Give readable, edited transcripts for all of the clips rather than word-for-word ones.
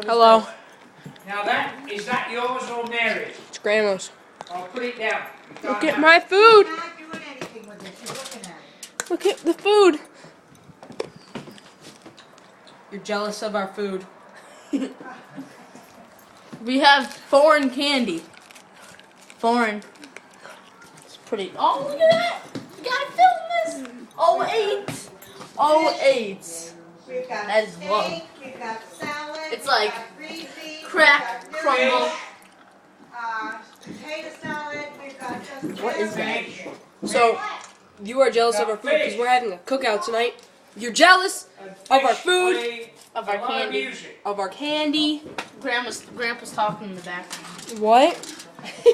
Hello. Now is that yours or Mary's? It's Grandma's. I'll put it down. Look at my food. You're not doing anything with it. You're looking at it. Look at the food. You're jealous of our food. We have foreign candy. Foreign. It's pretty. Oh, look at that! You gotta film this. Oh, 8. Oh, 8. We've got That is steak, low. we've got salad, It's we've like got green beans, crack, we've got crumble. noodles, potato salad, we've got just What is that? Fish. So, you are jealous of our food because we're having a cookout tonight. You're jealous of our food, Of our A lot of candy. music. of our candy. Grandpa's talking in the background. What?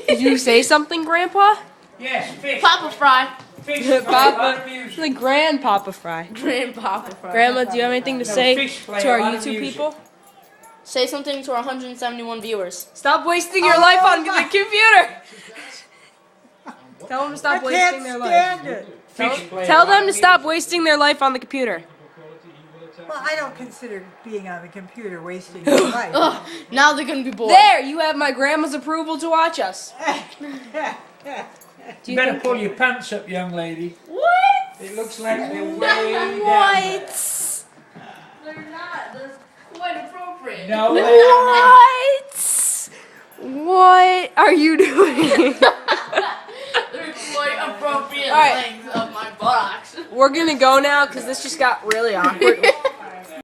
Did you say something, Grandpa? Yes, fish. Papa Fry. Fish play a lot Papa, of music. the Grandpapa Fry. Grandpapa Fry. Grandma, do you have anything to say fish play to a our lot of YouTube music. people? Say something to our 171 viewers. Stop wasting your life on the computer. Tell them to stop wasting their life. Fish play a Tell lot them to of stop wasting their life on the computer. Well, I don't consider being on the computer wasting your life. Ugh, now they're gonna be bored. There, you have my grandma's approval to watch us. You better pull your pants up, young lady. What? It looks like they're way down. What? They're not. They're quite appropriate. No, they are not. What? What are you doing? They're quite appropriate All right. length of my buttocks. We're gonna go now because this just got really awkward.